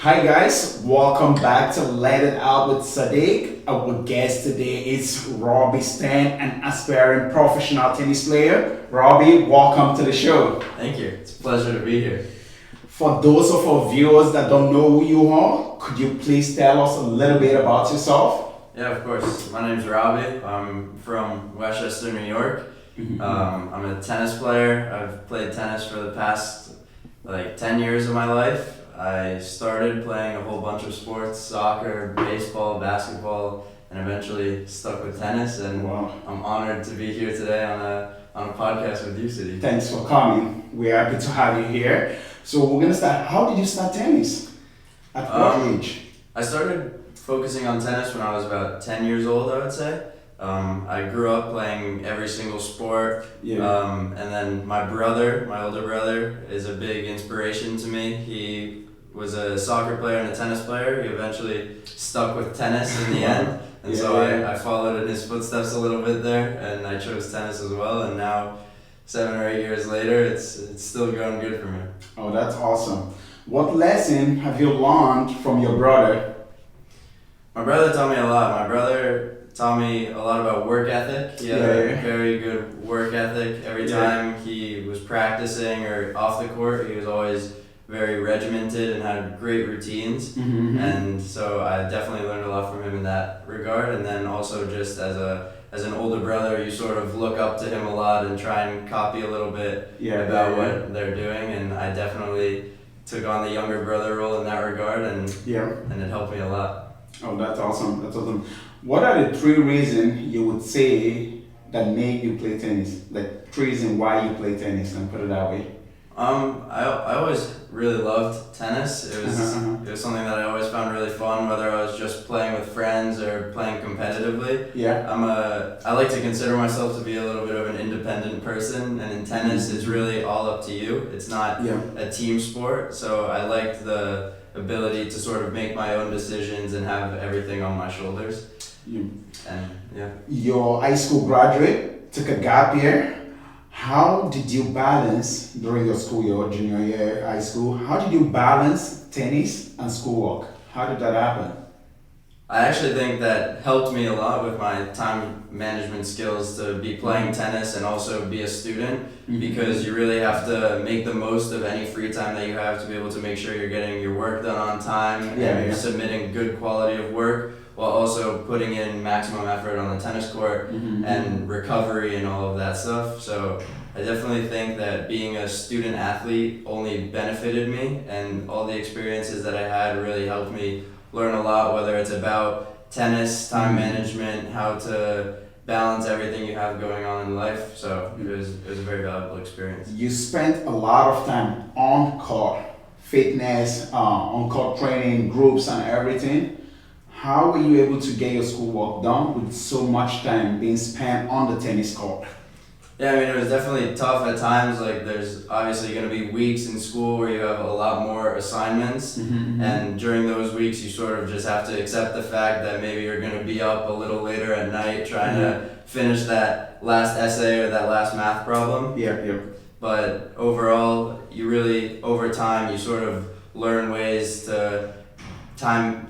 Hi guys, welcome back to Let It Out with Sadiq. Our guest today is Robbie Stein, an aspiring professional tennis player. Robbie, welcome to the show. Thank you. It's a pleasure to be here. For those of our viewers that don't know who you are, could you please tell us a little bit about yourself? Yeah, of course. My name's Robbie. I'm from Westchester, New York. I'm a tennis player. I've played tennis for the past 10 years of my life. I started playing a whole bunch of sports, soccer, baseball, basketball, and eventually stuck with tennis. And Wow. I'm honored to be here today on a podcast with you, City. Thanks for coming. We're happy to have you here. So we're gonna start. How did you start tennis? At what age? I started focusing on tennis when I was about 10 years old, I would say. I grew up playing every single sport. And then my older brother, is a big inspiration to me. He was a soccer player and a tennis player. He eventually stuck with tennis in the end. And I followed in his footsteps a little bit there, and I chose tennis as well. And now, 7 or 8 years later, it's still going good for me. Oh, that's awesome. What lesson have you learned from your brother? My brother taught me a lot. My brother taught me a lot about work ethic. He had a very good work ethic. Every time he was practicing or off the court, he was always very regimented and had great routines. And so I definitely learned a lot from him in that regard. And then also just as an older brother, you sort of look up to him a lot and try and copy a little bit about what they're doing. And I definitely took on the younger brother role in that regard, and it helped me a lot. Oh, that's awesome. That's awesome. What are the 3 reasons you would say that made you play tennis? Like 3 reasons why you play tennis, and put it that way. I always really loved tennis. It was something that I always found really fun, whether I was just playing with friends or playing competitively. I like to consider myself to be a little bit of an independent person, and in tennis it's really all up to you. It's not a team sport, so I liked the ability to sort of make my own decisions and have everything on my shoulders. Your high school graduate took a gap year. How did you balance during your junior year high school? How did you balance tennis and schoolwork? How did that happen? I actually think that helped me a lot with my time management skills to be playing tennis and also be a student, because you really have to make the most of any free time that you have to be able to make sure you're getting your work done on time and you're submitting good quality of work, while also putting in maximum effort on the tennis court and recovery and all of that stuff. So I definitely think that being a student athlete only benefited me, and all the experiences that I had really helped me learn a lot, whether it's about tennis, time management, how to balance everything you have going on in life. So it was a very valuable experience. You spent a lot of time on court, fitness, on court training, groups and everything. How were you able to get your schoolwork done with so much time being spent on the tennis court? Yeah, I mean, it was definitely tough at times. Like, there's obviously going to be weeks in school where you have a lot more assignments, and during those weeks, you sort of just have to accept the fact that maybe you're going to be up a little later at night trying to finish that last essay or that last math problem. But overall, over time, you sort of learn ways to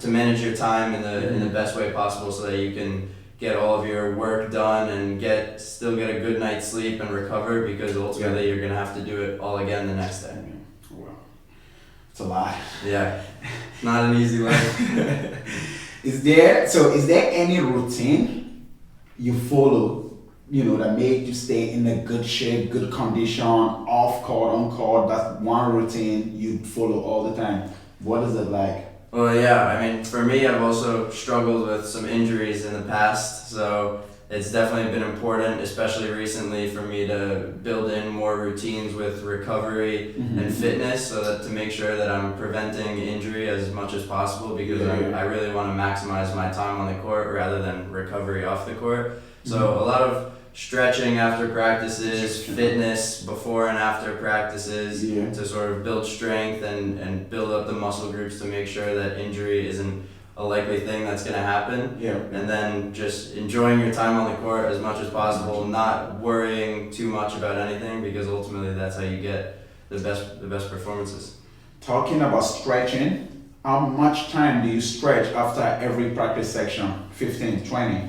manage your time in the best way possible, so that you can get all of your work done and still get a good night's sleep and recover, because ultimately you're gonna have to do it all again the next day. Wow, it's a lot. Yeah, not an easy life. Is there any routine you follow, that made you stay in a good shape, good condition, off court, on court? That's one routine you follow all the time. What is it like? Well, yeah, I mean, for me, I've also struggled with some injuries in the past, so it's definitely been important, especially recently, for me to build in more routines with recovery and fitness, so that to make sure that I'm preventing injury as much as possible, because I really want to maximize my time on the court rather than recovery off the court. So a lot of stretching after practices, fitness before and after practices, to sort of build strength and build up the muscle groups to make sure that injury isn't a likely thing that's going to happen. And then just enjoying your time on the court as much as possible, not worrying too much about anything, because ultimately that's how you get the best performances. Talking about stretching, How much time do you stretch after every practice section? 15, 20?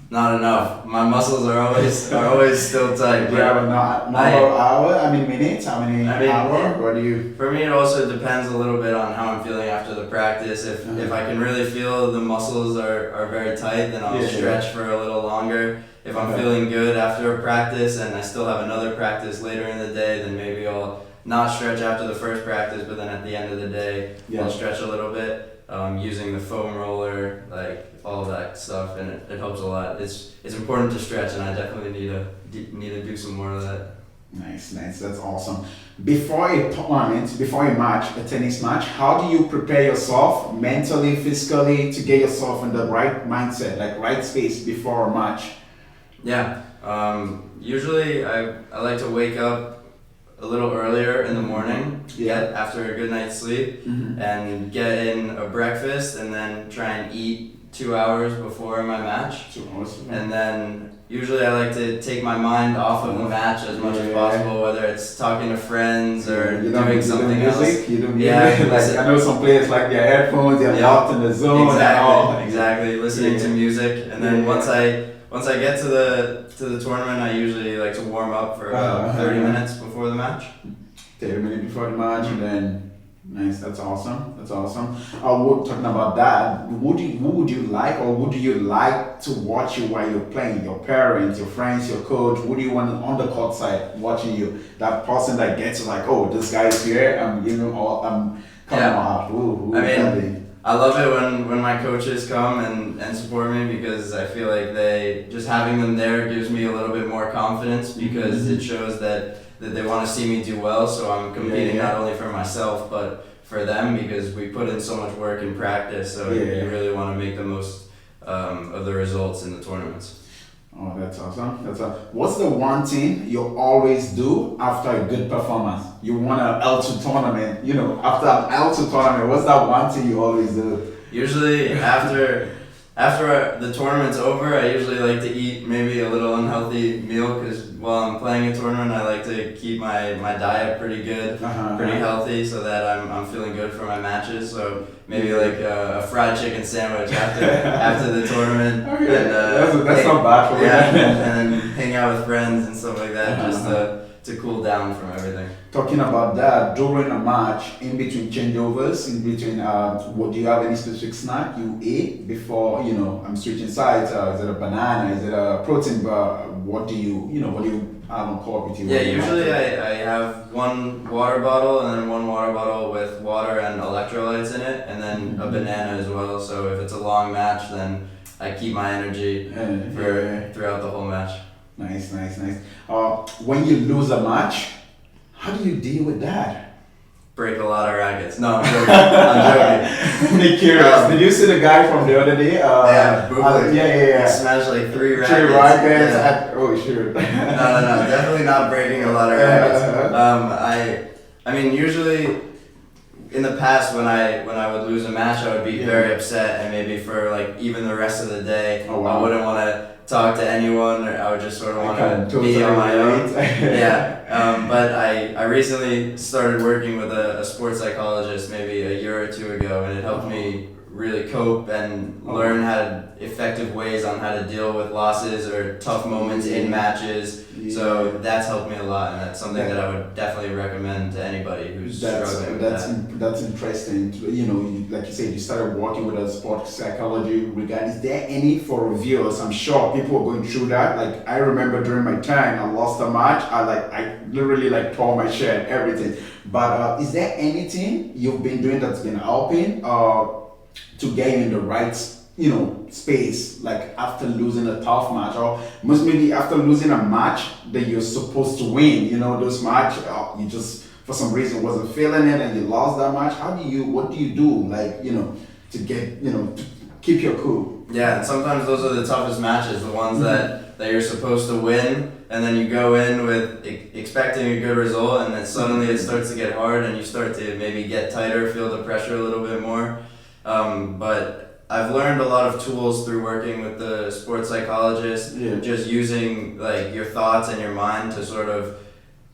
Not enough. My muscles are always still tight. Do you have a number of hours? I mean minutes? How many hours? Or do you? For me, it also depends a little bit on how I'm feeling after the practice. If I can really feel the muscles are very tight, then I'll stretch for a little longer. If I'm feeling good after a practice and I still have another practice later in the day, then maybe I'll not stretch after the first practice, but then at the end of the day, I'll stretch a little bit. Using the foam roller, like all of that stuff, and it helps a lot. It's important to stretch, and I definitely need to do some more of that. Nice, that's awesome. Before a tournament, before a match, a tennis match, how do you prepare yourself mentally, physically, to get yourself in the right mindset, like right space before a match? Yeah, usually I like to wake up a little earlier in the morning, get after a good night's sleep, and get in a breakfast, and then try and eat 2 hours before my match. 2 hours. And then usually I like to take my mind off of the match as much as possible, whether it's talking to friends or doing something else. You do music. Like, I know some players like their headphones, they're locked in the zone. Exactly. Listening to music, and then once I get to the tournament, I usually like to warm up for about 30 minutes before the match. 30 minutes before the match, and then nice. That's awesome. We're talking about that. Who would you like, or who do you like to watch you while you're playing? Your parents, your friends, your coach. Who do you want on the court side watching you? That person that gets like, oh, this guy is here. I'm coming out. I love it when my coaches come and support me, because I feel like just having them there gives me a little bit more confidence, because it shows that they want to see me do well, so I'm competing not only for myself but for them, because we put in so much work in practice, so you really want to make the most of the results in the tournaments. Oh, that's awesome. What's the one thing you always do after a good performance? You won an L2 tournament, after an L2 tournament, what's that one thing you always do? Usually after the tournament's over, I usually like to eat maybe a little unhealthy meal, because while I'm playing a tournament, I like to keep my diet pretty good, pretty healthy, so that I'm feeling good for my matches. So maybe like a fried chicken sandwich after the tournament. Okay. And, that's not bad for me. And then hang out with friends and stuff like that, just to cool down from everything. Talking about that, during a match, in between changeovers, what do you have any specific snack you eat before, I'm switching sides? Is it a banana? Is it a protein bar? What do you have on court with you? Yeah, usually I have one water bottle, and then one water bottle with water and electrolytes in it, and then a banana as well. So if it's a long match, then I keep my energy throughout the whole match. Nice. When you lose a match, how do you deal with that? Break a lot of rackets. No, I'm joking. I'm curious. Did you see the guy from the other day? Yeah. He smashed like 3 rackets. 3 rackets. Yeah. Oh, sure. No. Definitely not breaking a lot of rackets. I mean, usually in the past, when I would lose a match, I would be very upset, and maybe for like even the rest of the day, I wouldn't want to talk to anyone, or I would just sort of want to be on my own. But I recently started working with a sports psychologist maybe a year or 2 ago, and it helped me really cope and learn effective ways on how to deal with losses or tough moments in matches. So that's helped me a lot, and that's something that I would definitely recommend to anybody who's struggling with that. That's interesting. Like you said, you started working with a sports psychology regard. Is there any for reviewers? I'm sure people are going through that. Like, I remember during my time, I lost a match. I literally tore my shirt, everything. But is there anything you've been doing that's been helping to get you in the right space, like after losing a tough match, or most maybe after losing a match that you're supposed to win, those match, you just for some reason wasn't feeling it and you lost that match? What do you do, to get, to keep your cool? Yeah, and sometimes those are the toughest matches, the ones that you're supposed to win, and then you go in with expecting a good result, and then suddenly it starts to get hard, and you start to maybe get tighter, feel the pressure a little bit more. But I've learned a lot of tools through working with the sports psychologist, just using your thoughts and your mind to sort of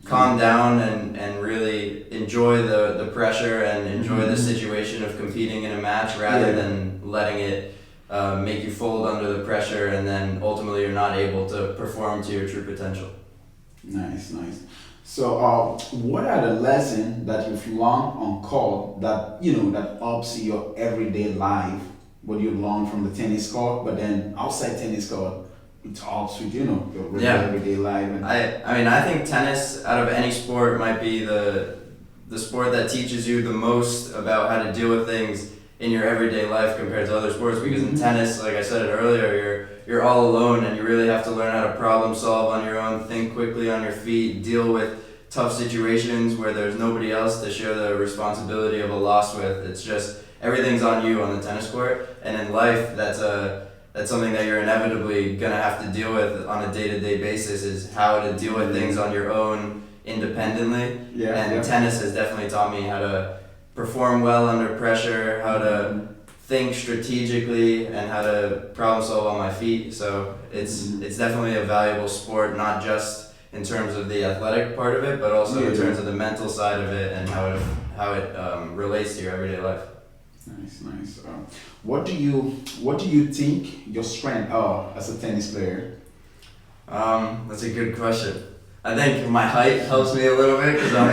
calm down and really enjoy the pressure and enjoy the situation of competing in a match rather than letting it make you fold under the pressure and then ultimately you're not able to perform to your true potential. Nice, nice. So, what are the lessons that you've learned on court that that helps your everyday life? What you learn from the tennis court, but then outside tennis court, it helps with your regular everyday life. And I mean I think tennis out of any sport might be the sport that teaches you the most about how to deal with things in your everyday life compared to other sports, because in tennis, like I said it earlier, you're all alone and you really have to learn how to problem solve on your own, think quickly on your feet, deal with tough situations where there's nobody else to share the responsibility of a loss with. It's just everything's on you on the tennis court, and in life that's something that you're inevitably gonna have to deal with on a day-to-day basis, is how to deal with things on your own independently. Tennis has definitely taught me how to perform well under pressure, how to think strategically, and how to problem solve on my feet. So it's definitely a valuable sport, not just in terms of the athletic part of it, but also in terms of the mental side of it and how it relates to your everyday life. Nice, nice. What do you think your strengths are as a tennis player? That's a good question. I think my height helps me a little bit because I'm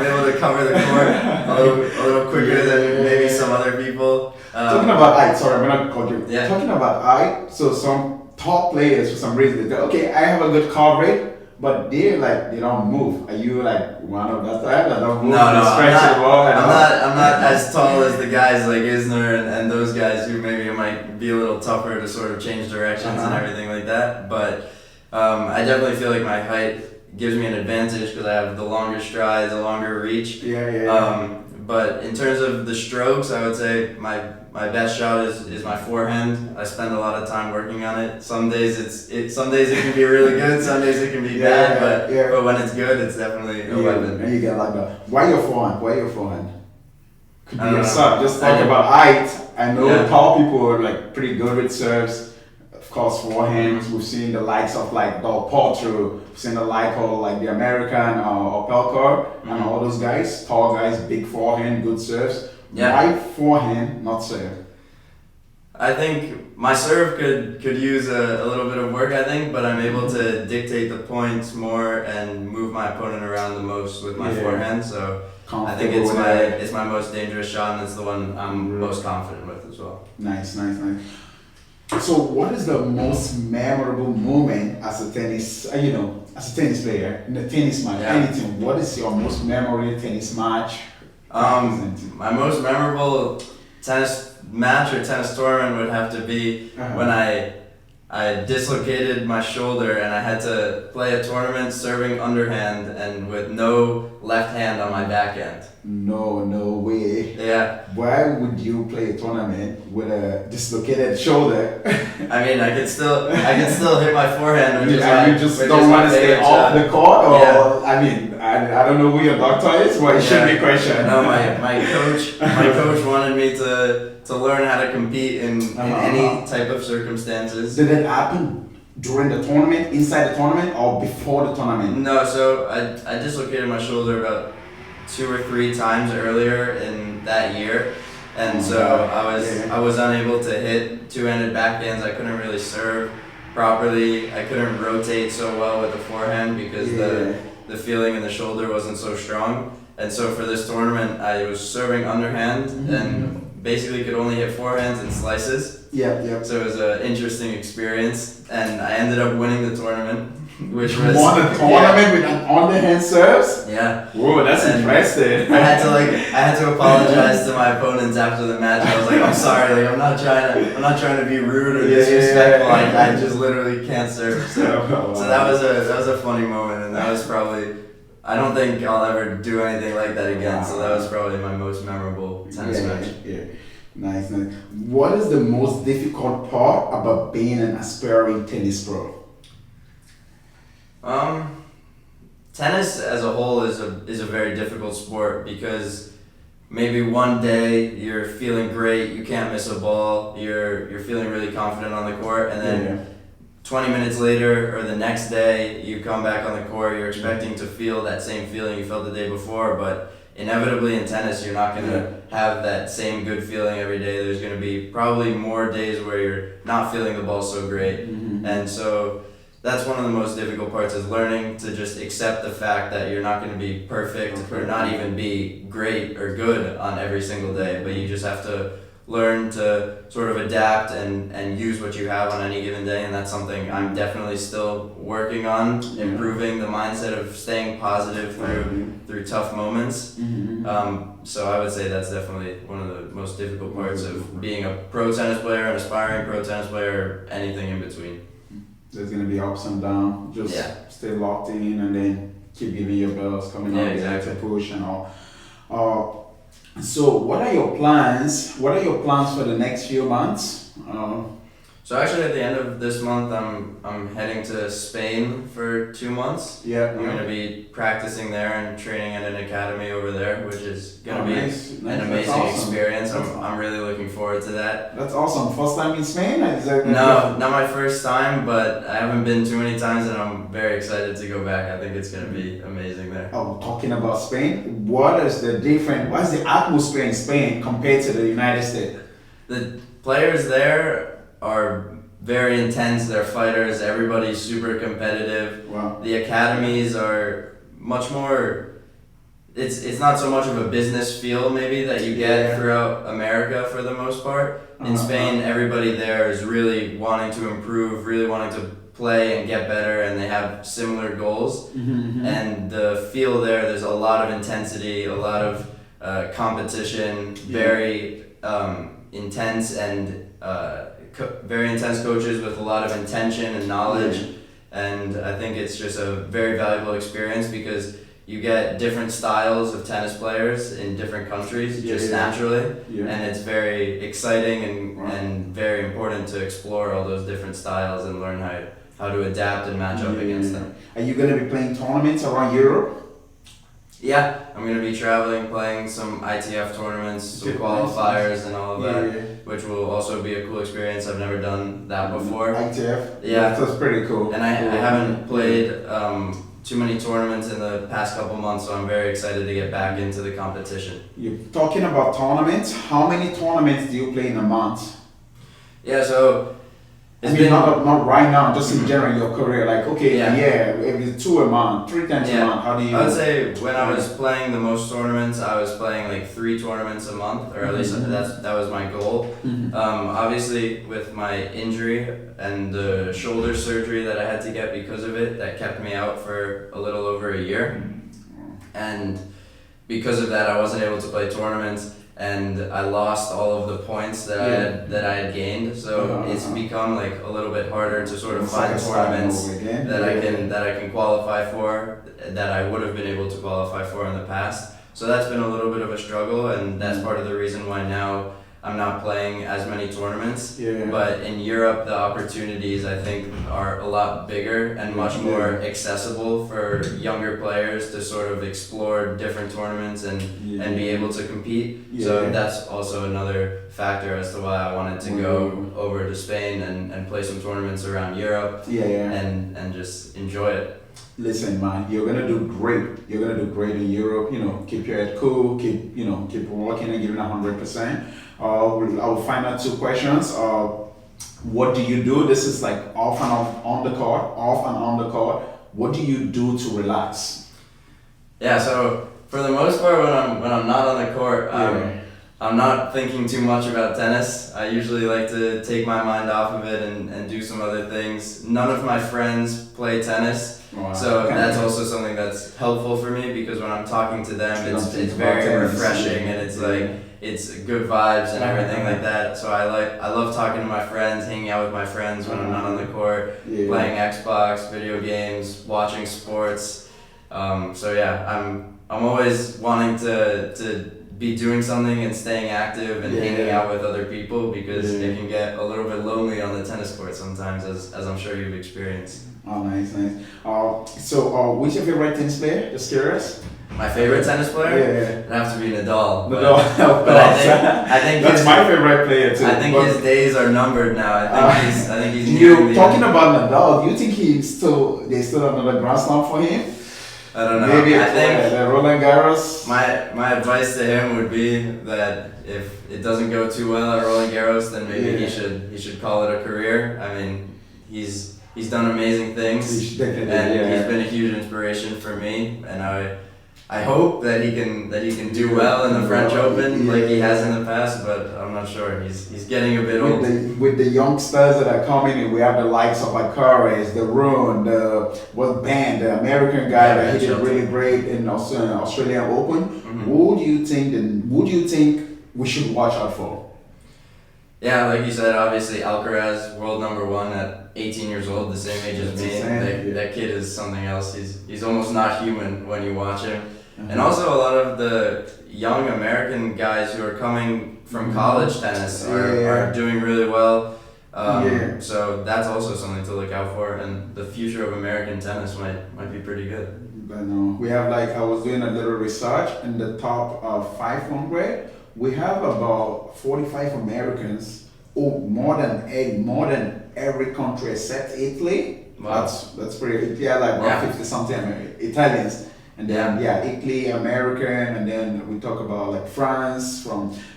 able to cover the court a little quicker than maybe some other people. Talking about height, sorry, I'm gonna cut you. Yeah. Talking about height, so some top players for some reason they go, okay, I have a good coverage, but they don't move. Are you like one of that type that don't move? No, I'm not as tall as the guys like Isner and those guys who maybe might be a little tougher to sort of change directions and everything like that. But I definitely feel like my height gives me an advantage because I have the longer strides, the longer reach. But in terms of the strokes, I would say my best shot is my forehand. I spend a lot of time working on it. Some days some days it can be really good, some days it can be bad, but when it's good, it's definitely a weapon. And you get like that. Why your forehand? Could be your serve. Just talk about height. I know tall people are like pretty good with serves. Of course, forehands. We've seen the likes of like Del Potro. We've seen the like of like the American or Pelkar and all those guys. Tall guys, big forehand, good serves. Why forehand, not serve? I think my serve could use a little bit of work, I think, but I'm able to dictate the points more and move my opponent around the most with my forehand. So I think it's my most dangerous shot, and it's the one I'm most confident with as well. Nice. So, what is the most memorable moment as a tennis player in a tennis match? Anything? What is your most memorable tennis match? My most memorable tennis match or tennis tournament would have to be when I dislocated my shoulder and I had to play a tournament serving underhand and with no left hand on my backhand. No way. Yeah. Why would you play a tournament with a dislocated shoulder? I mean, I can still hit my forehand, which is you just don't want to stay off the court, or I mean, I don't know who your doctor is, but it should be a question. No, my coach wanted me to learn how to compete in any type of circumstances. Did it happen during the tournament, inside the tournament, or before the tournament? No, so I dislocated my shoulder about 2 or 3 times earlier in that year, and I was unable to hit two-handed backhands. I couldn't really serve properly. I couldn't rotate so well with the forehand because the feeling in the shoulder wasn't so strong. And so for this tournament, I was serving underhand and basically could only hit forehands and slices. So it was an interesting experience, and I ended up winning the tournament, which was won a tournament with an underhand serves. Yeah. Whoa, that's impressive. I had to apologize to my opponents after the match. I was like, I'm sorry, like I'm not trying to be rude or disrespectful. I just literally can't serve. So that was a funny moment, and that was probably, I don't think I'll ever do anything like that again. So that was probably my most memorable tennis match. Nice. What is the most difficult part about being an aspiring tennis pro? Tennis as a whole is a very difficult sport because maybe one day you're feeling great, you can't miss a ball, you're feeling really confident on the court, and then 20 minutes later or the next day you come back on the court, you're expecting to feel that same feeling you felt the day before, but inevitably in tennis you're not going to have that same good feeling every day. There's going to be probably more days where you're not feeling the ball so great. And so that's one of the most difficult parts, is learning to just accept the fact that you're not going to be perfect or not even be great or good on every single day, but you just have to learn to sort of adapt and use what you have on any given day. And that's something I'm definitely still working on, improving the mindset of staying positive through tough moments. So I would say that's definitely one of the most difficult parts of being a pro tennis player, an aspiring pro tennis player, or anything in between. There's going to be ups and downs. Just stay locked in and then keep giving your bells, coming out there to push and all. So what are your plans? What are your plans for the next few months? So actually at the end of this month, I'm heading to Spain for 2 months. I'm going to be practicing there and training at an academy over there, which is going to be an amazing experience. I'm really looking forward to that. That's awesome. First time in Spain? No, not my first time, but I haven't been too many times, and I'm very excited to go back. I think it's going to be amazing there. Oh, talking about Spain, what's the atmosphere in Spain compared to the United States? The players there are very intense. They're fighters. Everybody's super competitive. Wow. The academies are much more. It's not so much of a business feel maybe that you get throughout America for the most part. In Spain, everybody there is really wanting to improve, really wanting to play and get better, and they have similar goals. And the feel there's a lot of intensity, a lot of competition, very intense and very intense coaches with a lot of intention and knowledge. And I think it's just a very valuable experience because you get different styles of tennis players in different countries naturally. And it's very exciting and very important to explore all those different styles and learn how to adapt and match up against them. Are you going to be playing tournaments around Europe? Yeah, I'm going to be traveling, playing some ITF tournaments, some qualifiers and all of that, which will also be a cool experience. I've never done that before. ITF? Yeah. That's pretty cool. And I haven't played too many tournaments in the past couple months, so I'm very excited to get back into the competition. You're talking about tournaments. How many tournaments do you play in a month? Yeah, so not right now, just in general your career. Like, if it's 2 a month, 3 times a month, how do you? I would say when I was playing the most tournaments, I was playing like 3 tournaments a month, or at least that was my goal. Obviously, with my injury and the shoulder surgery that I had to get because of it, that kept me out for a little over a year, and because of that, I wasn't able to play tournaments. And I lost all of the points that I had gained, so it's become like a little bit harder to sort of find tournaments that I can qualify for, that I would have been able to qualify for in the past. So that's been a little bit of a struggle, and that's part of the reason why now I'm not playing as many tournaments. But in Europe, the opportunities I think are a lot bigger and much more accessible for younger players to sort of explore different tournaments and be able to compete. So that's also another factor as to why I wanted to go over to Spain and play some tournaments around Europe and just enjoy it. Listen, man, you're gonna do great. You're gonna do great in Europe. Keep your head cool. Keep working and giving 100%. I'll find out 2 questions. What do you do? This is like off and on the court. What do you do to relax? Yeah, so for the most part, when I'm not on the court, I'm not thinking too much about tennis. I usually like to take my mind off of it and do some other things. None of my friends play tennis. So that's also something that's helpful for me, because when I'm talking to them, it's very refreshing, and it's like it's good vibes and everything like that. So I love talking to my friends, hanging out with my friends when I'm not on the court, playing Xbox, video games, watching sports. I'm always wanting to be doing something and staying active and hanging out with other people, because it can get a little bit lonely on the tennis court sometimes, as I'm sure you've experienced. Oh, nice. So which of your right tennis player? Just curious. My favorite tennis player? Yeah. It'd have to be Nadal. But I think that's his, my favorite player too. I think but, his days are numbered now. I think he's you nearing the talking end. about Nadal? Do you think there's still another Grand Slam for him? I don't know. Maybe I think Roland Garros. my advice to him would be that if it doesn't go too well at Roland Garros, then maybe he should call it a career. I mean, he's done amazing things, He's definitely, and he's been a huge inspiration for me. And I hope that he can do well in the French Open like he has in the past, but I'm not sure. He's getting a bit old. With the youngsters that are coming in, we have the likes of Alcaraz, the Rune, the the American guy that he did really great in Australian Open. Mm-hmm. Who do you think we should watch out for? Yeah, like you said, obviously Alcaraz, world number 1 at 18 years old, the same age as me. That kid is something else. He's almost not human when you watch him. Mm-hmm. And also a lot of the young American guys who are coming from college tennis are doing really well. So that's also something to look out for, and the future of American tennis might be pretty good. I know. We have I was doing a little research in the top 500. We have about 45 Americans, more than every country except Italy. Wow. That's pretty. About 50 something Italians, and then Italy, American, and then we talk about France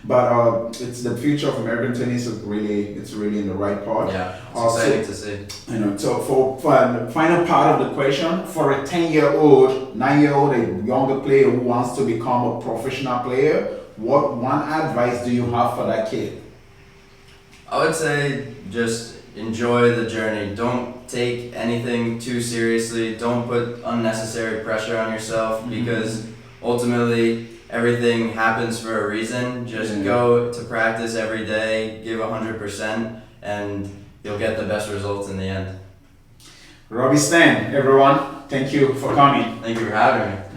but it's the future of American tennis is really in the right part. Yeah, it's exciting to see. So for the final part of the question, for a 10-year-old, 9-year-old, a younger player who wants to become a professional player, what one advice do you have for that kid? I would say just enjoy the journey. Don't take anything too seriously. Don't put unnecessary pressure on yourself because ultimately everything happens for a reason. Just go to practice every day, give 100%, and you'll get the best results in the end. Robbie Stein, everyone, thank you for coming. Thank you for having me.